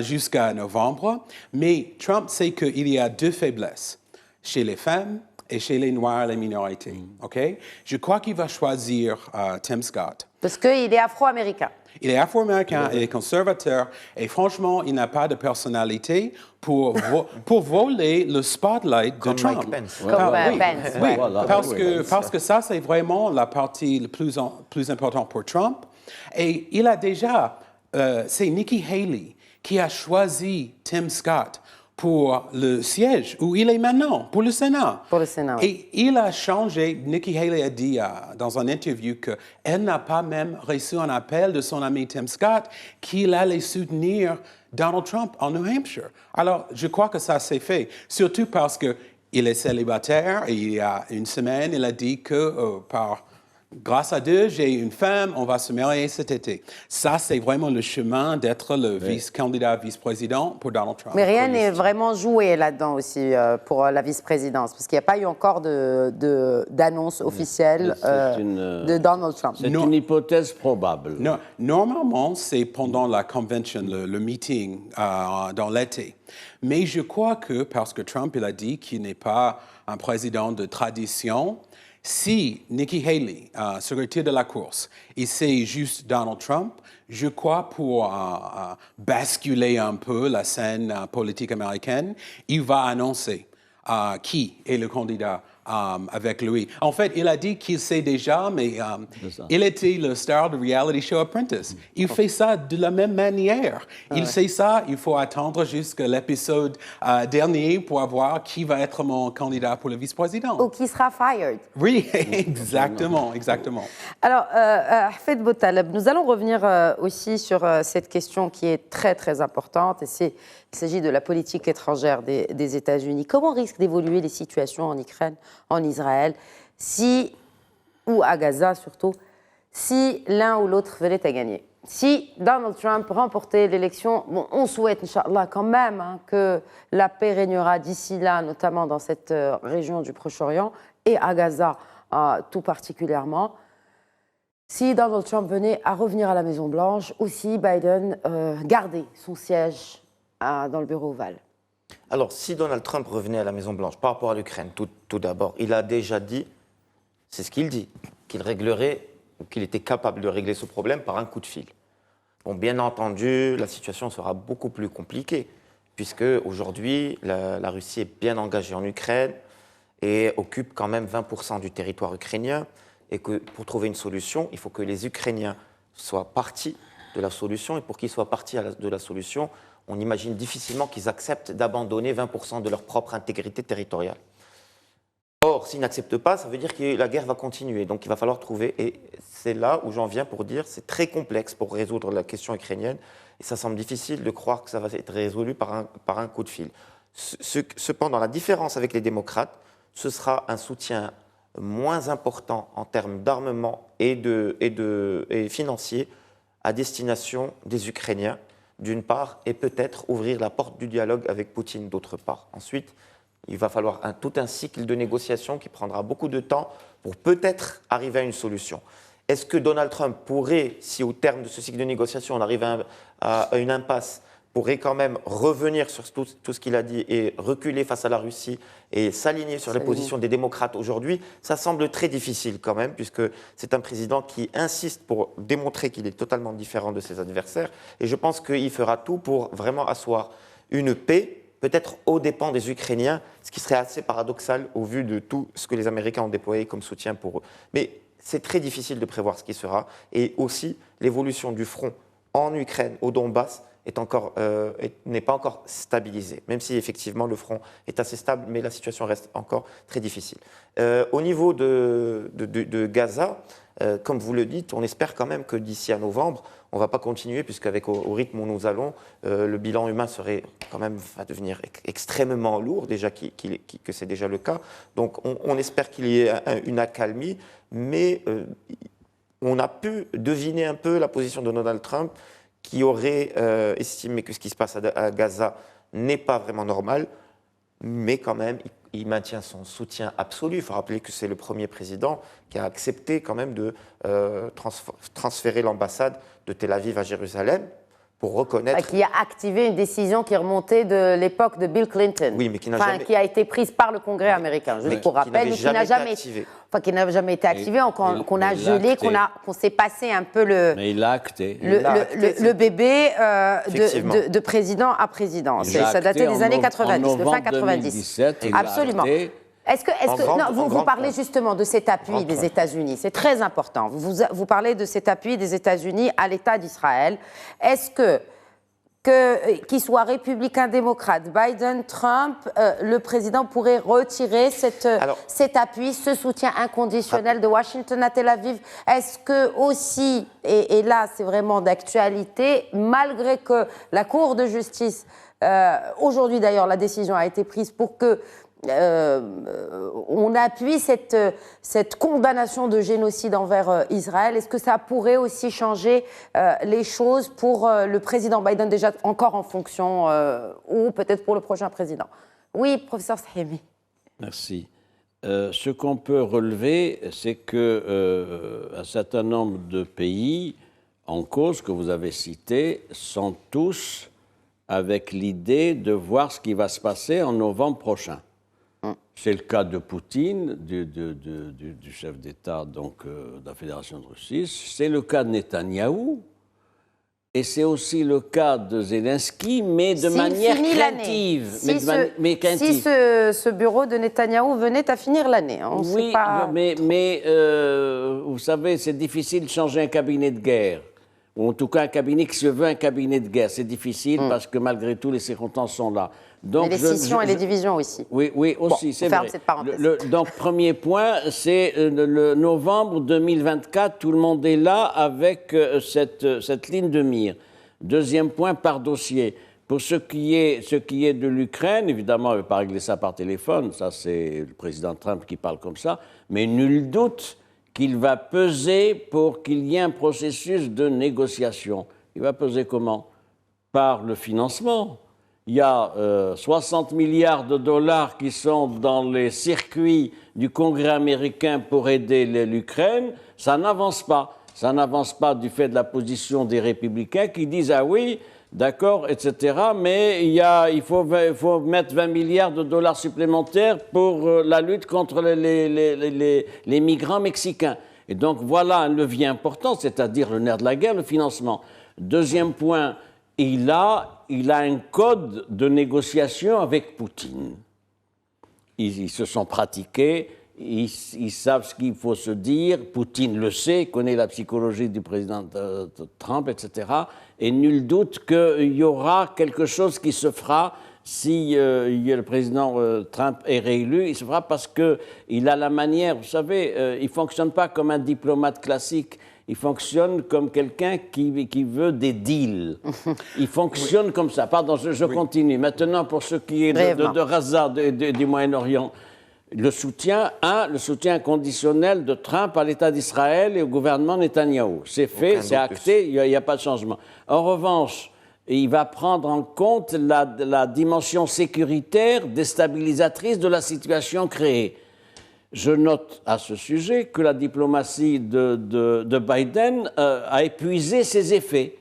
jusqu'à novembre, mais Trump sait qu'il y a 2 faiblesses chez les femmes et chez les Noirs et les minorités. OK? Je crois qu'il va choisir Tim Scott. Parce qu'il est afro-américain. Il est afro-américain, il est conservateur, et franchement, il n'a pas de personnalité pour voler le spotlight de Comme Trump. Mike Pence. Comme Oui, Pence, oui, ouais. Voilà. parce que ça, c'est vraiment la partie la plus importante pour Trump. Et il a déjà, c'est Nikki Haley qui a choisi Tim Scott pour le siège où il est maintenant, pour le Sénat. Pour le Sénat, oui. Et il a changé. Nikki Haley a dit dans une interview qu'elle n'a pas même reçu un appel de son ami Tim Scott qu'il allait soutenir Donald Trump en New Hampshire. Alors, je crois que ça s'est fait, surtout parce qu'il est célibataire et il y a 1 semaine, il a dit que grâce à Dieu, j'ai une femme, on va se marier cet été. Ça, c'est vraiment le chemin d'être le candidat vice-président pour Donald Trump. Mais rien n'est vraiment joué là-dedans aussi pour la vice-présidence, parce qu'il n'y a pas eu encore d'annonce officielle de Donald Trump. C'est une hypothèse probable. Non, normalement, c'est pendant la convention, le meeting dans l'été. Mais je crois que, parce que Trump il a dit qu'il n'est pas un président de tradition, si Nikki Haley se retire de la course et c'est juste Donald Trump, je crois pour basculer un peu la scène politique américaine, il va annoncer qui est le candidat avec lui. En fait, il a dit qu'il sait déjà, mais il était le star de reality show Apprentice. Il fait ça de la même manière. Il sait ça, il faut attendre jusqu'à l'épisode dernier pour voir qui va être mon candidat pour le vice-président. Ou qui sera fired. Oui, exactement, exactement. Alors, Hafed Boutaleb, nous allons revenir aussi sur cette question qui est très, très importante, et il s'agit de la politique étrangère des États-Unis. Comment risquent d'évoluer les situations en Ukraine, en Israël, ou à Gaza surtout, si l'un ou l'autre venait à gagner? Si Donald Trump remportait l'élection, bon, on souhaite, Inch'Allah, quand même que la paix régnera d'ici là, notamment dans cette région du Proche-Orient, et à Gaza tout particulièrement. Si Donald Trump venait à revenir à la Maison-Blanche, ou si Biden gardait son siège dans le bureau ovale. Alors, si Donald Trump revenait à la Maison-Blanche par rapport à l'Ukraine, tout d'abord, il a déjà dit, c'est ce qu'il dit, qu'il réglerait, ou qu'il était capable de régler ce problème par un coup de fil. Bon, bien entendu, la situation sera beaucoup plus compliquée, puisque aujourd'hui, la Russie est bien engagée en Ukraine et occupe quand même 20% du territoire ukrainien, et que pour trouver une solution, il faut que les Ukrainiens soient partis de la solution, et pour qu'ils soient partis de la solution, on imagine difficilement qu'ils acceptent d'abandonner 20% de leur propre intégrité territoriale. Or, s'ils n'acceptent pas, ça veut dire que la guerre va continuer. Donc, il va falloir trouver, et c'est là où j'en viens pour dire, c'est très complexe pour résoudre la question ukrainienne, et ça semble difficile de croire que ça va être résolu par un coup de fil. Cependant, la différence avec les démocrates, ce sera un soutien moins important en termes d'armement et financier à destination des Ukrainiens, d'une part, et peut-être ouvrir la porte du dialogue avec Poutine, d'autre part. Ensuite, il va falloir tout un cycle de négociations qui prendra beaucoup de temps pour peut-être arriver à une solution. Est-ce que Donald Trump pourrait, si au terme de ce cycle de négociations on arrive à une impasse, pourrait quand même revenir sur tout ce qu'il a dit et reculer face à la Russie et s'aligner sur les positions des démocrates aujourd'hui? Ça semble très difficile quand même, puisque c'est un président qui insiste pour démontrer qu'il est totalement différent de ses adversaires. Et je pense qu'il fera tout pour vraiment asseoir une paix, peut-être aux dépens des Ukrainiens, ce qui serait assez paradoxal au vu de tout ce que les Américains ont déployé comme soutien pour eux. Mais c'est très difficile de prévoir ce qui sera. Et aussi l'évolution du front en Ukraine, au Donbass, n'est pas encore stabilisé, même si effectivement le front est assez stable, mais la situation reste encore très difficile. Au niveau de Gaza, comme vous le dites, on espère quand même que d'ici à novembre, on ne va pas continuer, puisqu'avec au rythme où nous allons, le bilan humain va devenir extrêmement lourd, déjà que c'est déjà le cas. Donc on espère qu'il y ait une accalmie, mais on a pu deviner un peu la position de Donald Trump, qui aurait estimé que ce qui se passe à Gaza n'est pas vraiment normal, mais quand même, il maintient son soutien absolu. Il faut rappeler que c'est le premier président qui a accepté quand même de transférer l'ambassade de Tel Aviv à Jérusalem pour reconnaître... Qui a activé une décision qui remontait de l'époque de Bill Clinton. Oui, mais qui a été prise par le Congrès américain, juste pour rappel, qui n'a jamais été activée, qu'on a gelé, qu'on s'est passé un peu Mais il a acté. le bébé de président à président. Ça datait des années 90, de fin 90. 2017, Absolument. Vous parlez justement de cet appui des États-Unis. C'est très important. Vous parlez de cet appui des États-Unis à l'État d'Israël. Est-ce qu'il soit républicain, démocrate, Biden, Trump, le président pourrait retirer cet appui, ce soutien inconditionnel de Washington à Tel Aviv? Est-ce que aussi, et là c'est vraiment d'actualité, malgré que la Cour de justice, aujourd'hui d'ailleurs la décision a été prise pour que on appuie cette condamnation de génocide envers Israël. Est-ce que ça pourrait aussi changer les choses pour le président Biden, déjà encore en fonction, ou peut-être pour le prochain président? Oui, professeur Sahimi. Merci. Ce qu'on peut relever, c'est qu'un certain nombre de pays en cause que vous avez cités sont tous avec l'idée de voir ce qui va se passer en novembre prochain. C'est le cas de Poutine, du chef d'État de la Fédération de Russie. C'est le cas de Netanyahou. Et c'est aussi le cas de Zelensky, mais de manière craintive. Si ce bureau de Netanyahou venait à finir l'année. Oui, mais vous savez, c'est difficile de changer un cabinet de guerre. Ou en tout cas, un cabinet qui se veut un cabinet de guerre. C'est difficile parce que malgré tout, les circonstances sont là. Donc, les scissions et les divisions aussi. Oui, aussi, c'est vrai. Cette parenthèse. Donc, premier point, c'est le novembre 2024, tout le monde est là avec cette ligne de mire. Deuxième point, par dossier. Pour ce qui est de l'Ukraine, évidemment, on ne veut pas régler ça par téléphone, ça c'est le président Trump qui parle comme ça, mais nul doute qu'il va peser pour qu'il y ait un processus de négociation. Il va peser comment? Par le financement. Il y a 60 milliards de dollars qui sont dans les circuits du Congrès américain pour aider l'Ukraine. Ça n'avance pas. Ça n'avance pas du fait de la position des républicains qui disent « Ah oui, d'accord, etc. » Mais il faut mettre 20 milliards de dollars supplémentaires pour la lutte contre les migrants mexicains. Et donc voilà un levier important, c'est-à-dire le nerf de la guerre, le financement. Deuxième point, il a un code de négociation avec Poutine. Ils se sont pratiqués, ils savent ce qu'il faut se dire, Poutine le sait, connaît la psychologie du président Trump, etc. Et nul doute qu'il y aura quelque chose qui se fera si le président Trump est réélu. Il se fera parce qu'il a la manière, vous savez, il ne fonctionne pas comme un diplomate classique. Il fonctionne comme quelqu'un qui veut des deals. Il fonctionne comme ça. Pardon, je continue. Maintenant, pour ce qui est de Gaza, du Moyen-Orient, le soutien conditionnel de Trump à l'État d'Israël et au gouvernement Netanyahou. C'est fait, c'est acté, il n'y a pas de changement. En revanche, il va prendre en compte la dimension sécuritaire déstabilisatrice de la situation créée. Je note à ce sujet que la diplomatie de Biden a épuisé ses effets.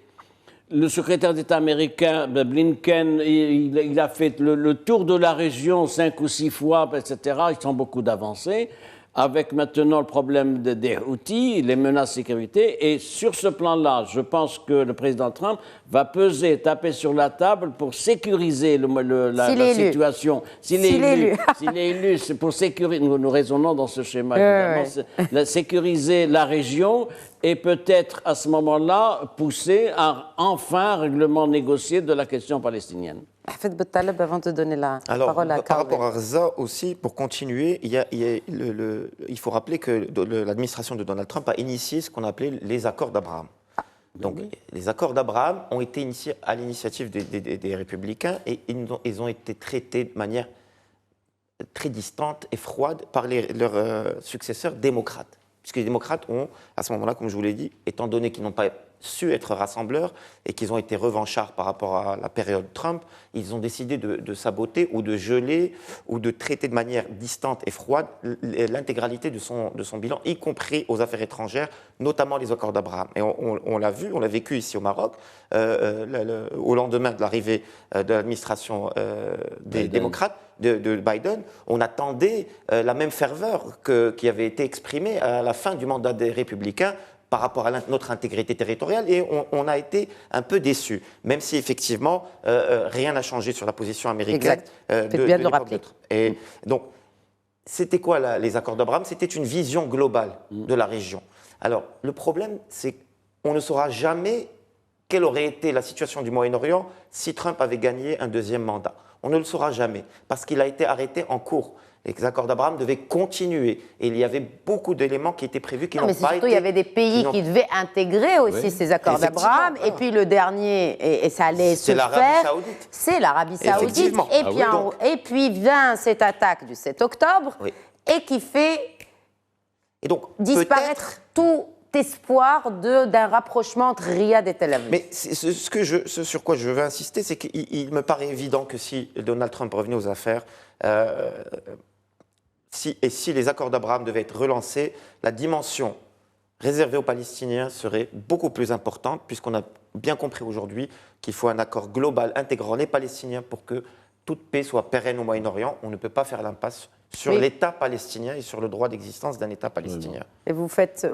Le secrétaire d'État américain, Blinken, il a fait le tour de la région 5 ou 6 fois, etc. Ils sont beaucoup d'avancées. Avec maintenant le problème des Houthis, les menaces de sécurité. Et sur ce plan-là, je pense que le président Trump va peser, taper sur la table pour sécuriser la situation. S'il est élu, c'est pour sécuriser. Nous raisonnons dans ce schéma, évidemment. Sécuriser la région et peut-être à ce moment-là pousser à enfin un règlement négocié de la question palestinienne. Hafed Boutaleb, avant de donner la Alors, parole à par Carl. rapport à ça aussi, pour continuer, il faut rappeler que l'administration de Donald Trump a initié ce qu'on appelait les accords d'Abraham. Donc, les accords d'Abraham ont été initiés à l'initiative des républicains et ils ont été traités de manière très distante et froide par leurs successeurs démocrates. Puisque les démocrates ont, à ce moment-là, comme je vous l'ai dit, étant donné qu'ils n'ont pas su être rassembleurs et qu'ils ont été revanchards par rapport à la période Trump, ils ont décidé de saboter ou de geler ou de traiter de manière distante et froide l'intégralité de son bilan, y compris aux affaires étrangères, notamment les accords d'Abraham. Et on l'a vu, on l'a vécu ici au Maroc, au lendemain de l'arrivée de l'administration des démocrates, de Biden, on attendait la même ferveur qui avait été exprimée à la fin du mandat des républicains par rapport à notre intégrité territoriale, et on a été un peu déçus, même si effectivement rien n'a changé sur la position américaine de bien le rappeler. Et donc, c'était quoi les accords d'Abraham? C'était une vision globale de la région. Alors, le problème, c'est qu'on ne saura jamais quelle aurait été la situation du Moyen-Orient si Trump avait gagné un deuxième mandat. On ne le saura jamais, parce qu'il a été arrêté en cours. Les accords d'Abraham devaient continuer. Et il y avait beaucoup d'éléments qui étaient prévus qui n'ont pas été... Mais surtout, il y avait des pays qui devaient intégrer aussi ces accords d'Abraham. Et puis le dernier, et ça allait se faire, c'est l'Arabie Saoudite. Et puis vient cette attaque du 7 octobre et qui fait disparaître tout espoir d'un rapprochement entre Riyad et Tel Aviv. Mais ce sur quoi je veux insister, c'est qu'il me paraît évident que si Donald Trump revenait aux affaires, si les accords d'Abraham devaient être relancés, la dimension réservée aux Palestiniens serait beaucoup plus importante, puisqu'on a bien compris aujourd'hui qu'il faut un accord global intégrant les Palestiniens pour que toute paix soit pérenne au Moyen-Orient. On ne peut pas faire l'impasse sur l'État palestinien et sur le droit d'existence d'un État palestinien. Et vous faites,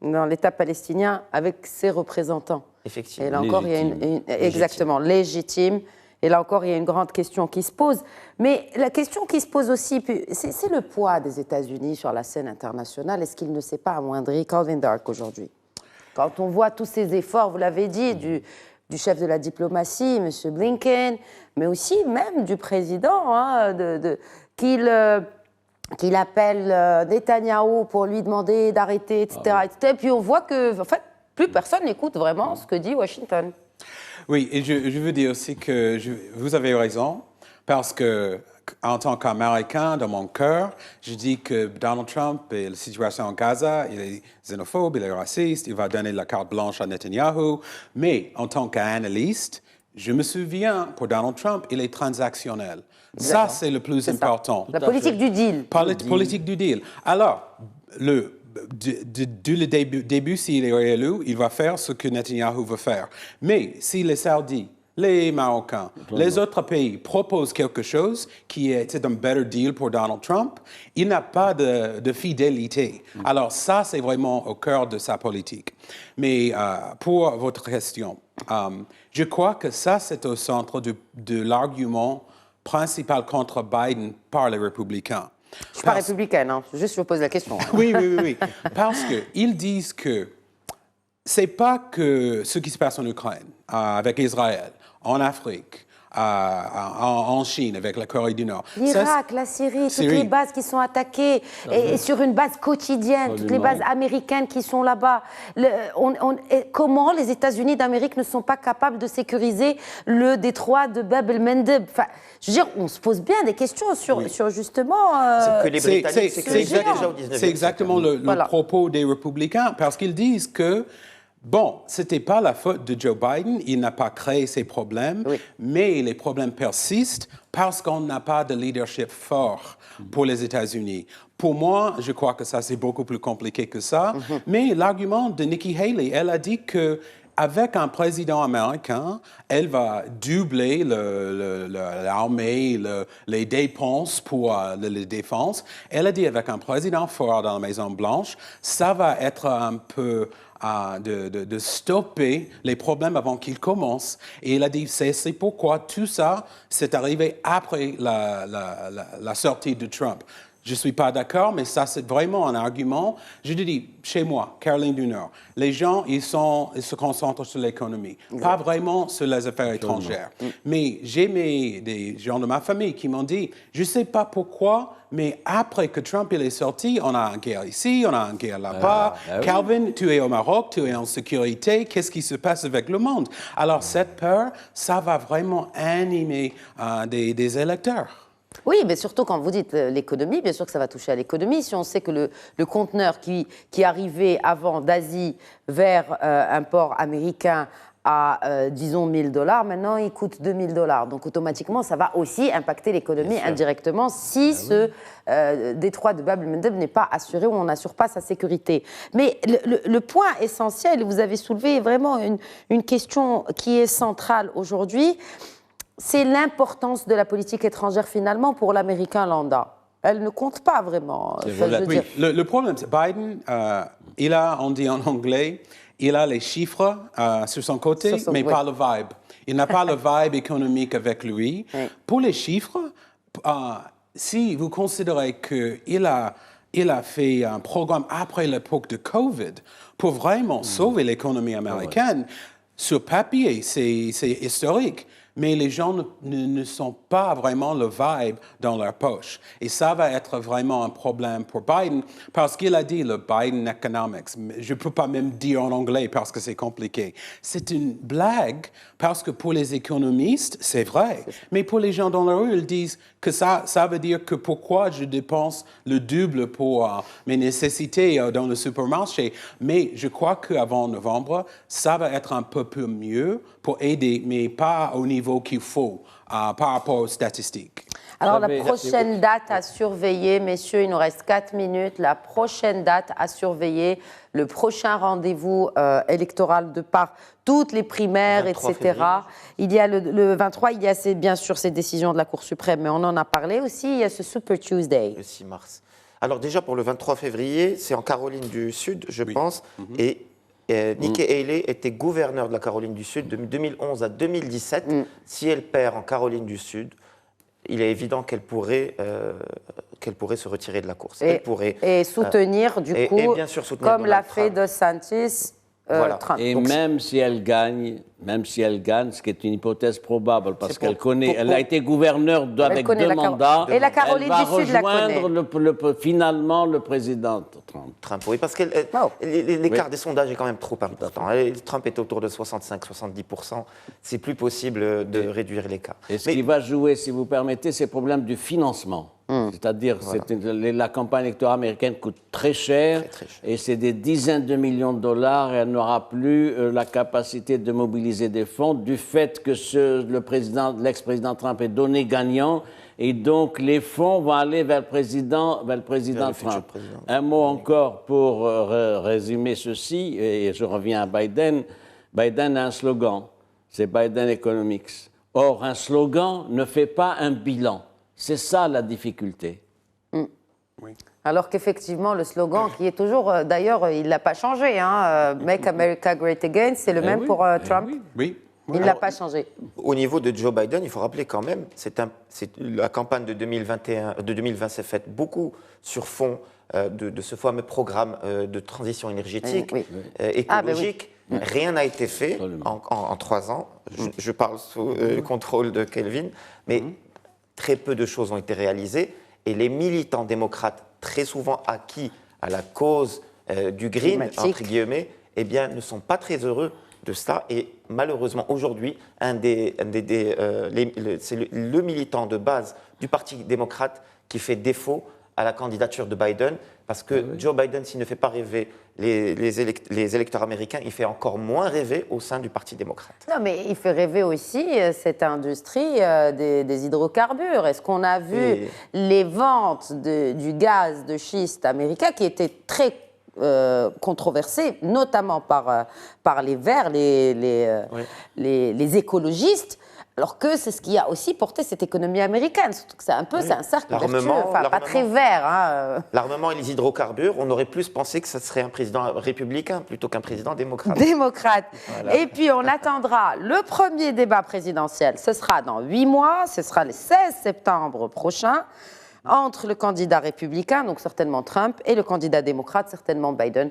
dans l'État palestinien avec ses représentants. Effectivement. Et là encore, il y a exactement, légitime. Et là encore, il y a une grande question qui se pose. Mais la question qui se pose aussi, c'est le poids des États-Unis sur la scène internationale. Est-ce qu'il ne s'est pas amoindri, Calvin Dark, aujourd'hui? Quand on voit tous ces efforts, vous l'avez dit, du chef de la diplomatie, M. Blinken, mais aussi même du président, qu'il appelle Netanyahou pour lui demander d'arrêter, etc., etc. Et puis on voit que, en fait, plus personne n'écoute vraiment ce que dit Washington. Oui, et je veux dire aussi que vous avez raison, parce que en tant qu'Américain, dans mon cœur, je dis que Donald Trump et la situation en Gaza, il est xénophobe, il est raciste, il va donner la carte blanche à Netanyahou, mais en tant qu'analyste, je me souviens, pour Donald Trump, il est transactionnel. Ça, c'est le plus important. La politique du deal. Politique du deal. Alors, dès le début, s'il est réélu, il va faire ce que Netanyahou veut faire. Mais si les Saoudis, les Marocains, les autres pays proposent quelque chose qui est un better deal pour Donald Trump, il n'a pas de fidélité. Alors ça, c'est vraiment au cœur de sa politique. Mais pour votre question, je crois que ça, c'est au centre de l'argument principal contre Biden par les républicains. Je ne suis pas républicaine, juste je vous pose la question. Oui. Parce qu'ils disent que ce n'est pas que ce qui se passe en Ukraine, avec Israël, en Afrique, en Chine, avec la Corée du Nord. L'Irak, la Syrie, toutes les bases qui sont attaquées, et sur une base quotidienne, toutes les bases américaines qui sont là-bas. Comment les États-Unis d'Amérique ne sont pas capables de sécuriser le détroit de Bab el-Mandeb? Enfin, je veux dire, on se pose bien des questions sur justement... C'est que les Britanniques, c'est déjà au 19e siècle. C'est exactement le propos des républicains, parce qu'ils disent que bon, ce n'était pas la faute de Joe Biden, il n'a pas créé ces problèmes, mais les problèmes persistent parce qu'on n'a pas de leadership fort pour les États-Unis. Pour moi, je crois que ça, c'est beaucoup plus compliqué que ça, mais l'argument de Nikki Haley, elle a dit que avec un président américain, elle va doubler l'armée, les dépenses pour la défense. Elle a dit avec un président fort dans la Maison-Blanche, ça va être un peu de stopper les problèmes avant qu'ils commencent. Et elle a dit, c'est pourquoi tout ça s'est arrivé après la sortie de Trump. Je ne suis pas d'accord, mais ça, c'est vraiment un argument. Je te dis, chez moi, Caroline du Nord, les gens, ils se concentrent sur l'économie, pas vraiment sur les affaires étrangères. Mais j'ai des gens de ma famille qui m'ont dit, je ne sais pas pourquoi, mais après que Trump il est sorti, on a une guerre ici, on a une guerre là-bas. Oui. Calvin, tu es au Maroc, tu es en sécurité, qu'est-ce qui se passe avec le monde? Alors cette peur, ça va vraiment animer des électeurs. Oui, mais surtout quand vous dites l'économie, bien sûr que ça va toucher à l'économie. Si on sait que le conteneur qui arrivait avant d'Asie vers un port américain à, disons, $1 000, maintenant il coûte $2 000. Donc automatiquement, ça va aussi impacter l'économie indirectement si ce détroit de Bab el-Mandeb n'est pas assuré ou on n'assure pas sa sécurité. Mais le point essentiel, vous avez soulevé vraiment une question qui est centrale aujourd'hui, c'est l'importance de la politique étrangère finalement pour l'Américain lambda. Elle ne compte pas vraiment. Oui, le problème, c'est Biden, il a, on dit en anglais, il a les chiffres sur son côté, mais pas le vibe. Il n'a pas le vibe économique avec lui. Oui. Pour les chiffres, si vous considérez qu'il a fait un programme après l'époque de Covid pour vraiment sauver l'économie américaine, sur papier, c'est historique. Mais les gens ne sont pas vraiment le vibe dans leur poche. Et ça va être vraiment un problème pour Biden parce qu'il a dit le Biden Economics. Je ne peux pas même dire en anglais parce que c'est compliqué. C'est une blague parce que pour les économistes, c'est vrai. Mais pour les gens dans la rue, ils disent que ça veut dire que pourquoi je dépense le double pour mes nécessités dans le supermarché. Mais je crois qu'avant novembre, ça va être un peu plus mieux pour aider, mais pas au niveau qu'il faut par rapport aux statistiques. Alors la prochaine date à surveiller, messieurs, il nous reste 4 minutes, la prochaine date à surveiller, le prochain rendez-vous électoral de par toutes les primaires, etc. Février. Il y a le 23, il y a bien sûr ces décisions de la Cour suprême, mais on en a parlé aussi, il y a ce Super Tuesday. Le 6 mars. Alors déjà pour le 23 février, c'est en Caroline du Sud, je pense, et Nikki Haley était gouverneure de la Caroline du Sud de 2011 à 2017. Si elle perd en Caroline du Sud, il est évident qu'elle pourrait se retirer de la course. Et soutenir, du coup, et bien sûr, soutenir comme l'a fait DeSantis, Trump. Et donc, même si elle gagne, ce qui est une hypothèse probable, parce qu'elle connaît, elle a été gouverneure avec 2 mandats, et la Caroline elle va du Sud rejoindre finalement le président Trump. Oui, parce que l'écart des sondages est quand même trop important. Trump est autour de 65-70%. C'est plus possible de réduire l'écart. Et ce qui va jouer, si vous permettez, c'est le problème du financement. C'est-à-dire que la campagne électorale américaine coûte très cher, et c'est des dizaines de millions de dollars, et elle n'aura plus la capacité de mobiliser des fonds du fait que l'ex-président Trump est donné gagnant, et donc les fonds vont aller vers le président Trump. Un mot encore pour résumer ceci, et je reviens à Biden. Biden a un slogan, c'est Biden Economics. Or, un slogan ne fait pas un bilan. C'est ça la difficulté. Oui. Alors qu'effectivement, le slogan qui est toujours, d'ailleurs, il ne l'a pas changé, Make America Great Again, c'est le même pour Trump. Oui. Il ne l'a pas changé. Au niveau de Joe Biden, il faut rappeler quand même, la campagne de 2020 s'est faite beaucoup sur fond de ce fameux programme de transition énergétique, écologique. Rien n'a été fait en 3 ans. Je parle sous le contrôle de Kelvin, mais très peu de choses ont été réalisées. Et les militants démocrates, très souvent acquis à la cause du green, entre guillemets, eh bien, ne sont pas très heureux de ça. Et malheureusement, aujourd'hui, c'est le militant de base du Parti démocrate qui fait défaut à la candidature de Biden, parce que Joe Biden, s'il ne fait pas rêver les électeurs américains, il fait encore moins rêver au sein du Parti démocrate. Non, mais il fait rêver aussi cette industrie des hydrocarbures. Est-ce qu'on a vu les ventes du gaz de schiste américain qui étaient très controversées, notamment par les Verts, les écologistes, alors que c'est ce qui a aussi porté cette économie américaine. Surtout que c'est un cercle vertueux, pas très vert. L'armement et les hydrocarbures, on aurait plus pensé que ce serait un président républicain plutôt qu'un président démocrate. Voilà. Et puis on attendra le premier débat présidentiel. Ce sera dans 8 mois, ce sera le 16 septembre prochain. entre le candidat républicain, donc certainement Trump, et le candidat démocrate, certainement Biden,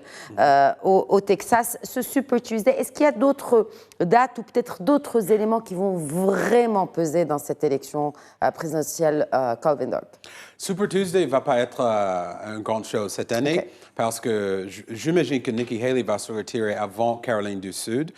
au Texas, ce Super Tuesday. Est-ce qu'il y a d'autres dates ou peut-être d'autres éléments qui vont vraiment peser dans cette élection présidentielle, Calvin Dark? Super Tuesday ne va pas être une grande chose cette année parce que j'imagine que Nikki Haley va se retirer avant Caroline du Sud.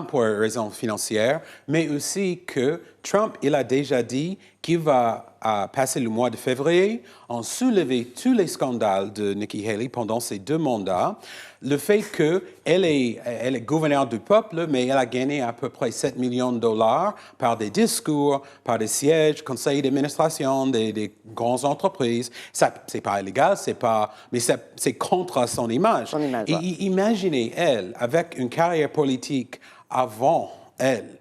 Pour raisons financières, mais aussi que Trump, il a déjà dit qu'il va passer le mois de février en soulever tous les scandales de Nikki Haley pendant ses 2 mandats. Le fait qu'elle est gouverneure du peuple, mais elle a gagné à peu près 7 millions de dollars par des discours, par des sièges, conseils d'administration, des grandes entreprises. C'est pas illégal, mais c'est contre son image. Son image, ouais. Et imaginez, elle, avec une carrière politique avant elle,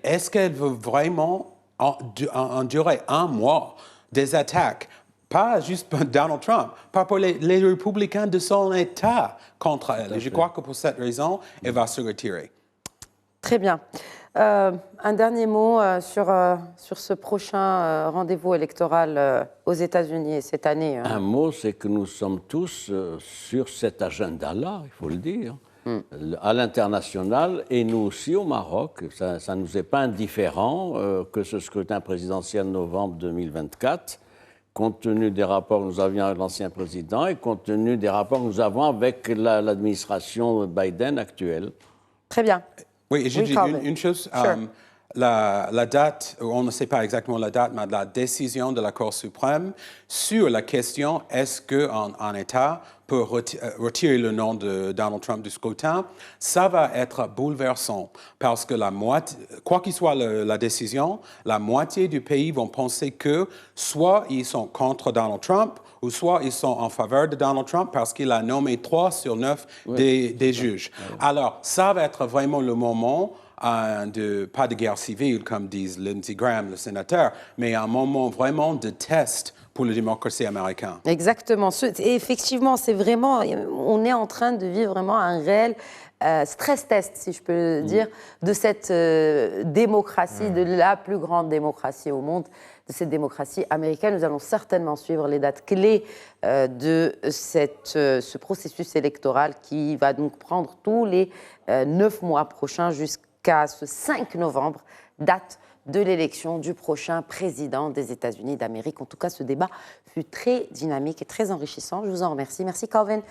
est-ce qu'elle veut vraiment endurer un mois des attaques, pas juste pour Donald Trump, pas pour les républicains de son État contre elle. Et je crois que pour cette raison, elle va se retirer. Très bien. Un dernier mot sur ce prochain rendez-vous électoral aux États-Unis cette année. Un mot, c'est que nous sommes tous sur cet agenda-là, il faut le dire, à l'international et nous aussi au Maroc. Ça ne nous est pas indifférent que ce scrutin présidentiel de novembre 2024, compte tenu des rapports que nous avions avec l'ancien président et compte tenu des rapports que nous avons avec l'administration Biden actuelle. Très bien. Oui, j'ai dit une chose. Sure. La date, on ne sait pas exactement la date, mais la décision de la Cour suprême sur la question est-ce qu'un État peut retirer le nom de Donald Trump du scrutin, ça va être bouleversant parce que quoi qu'il soit la décision, la moitié du pays vont penser que soit ils sont contre Donald Trump ou soit ils sont en faveur de Donald Trump parce qu'il a nommé 3 sur 9 des juges. Alors, ça va être vraiment le moment pas de guerre civile, comme disent Lindsey Graham, le sénateur, mais un moment vraiment de test pour la démocratie américaine. Exactement. Et effectivement, on est en train de vivre vraiment un réel stress test, si je peux le dire, de cette démocratie, de la plus grande démocratie au monde, de cette démocratie américaine. Nous allons certainement suivre les dates clés de ce processus électoral qui va donc prendre tous les 9 mois prochains jusqu'à ce 5 novembre, date de l'élection du prochain président des États-Unis d'Amérique. En tout cas, ce débat fut très dynamique et très enrichissant. Je vous en remercie. Merci Calvin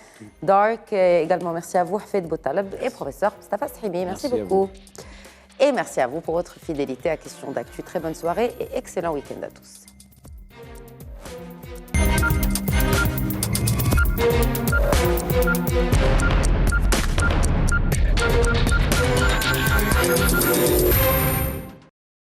Dark. Et également, merci à vous, Hafed Boutaleb et professeur Mustafa Sahimi. Merci beaucoup. Et merci à vous pour votre fidélité à Questions d'Actu. Très bonne soirée et excellent week-end à tous.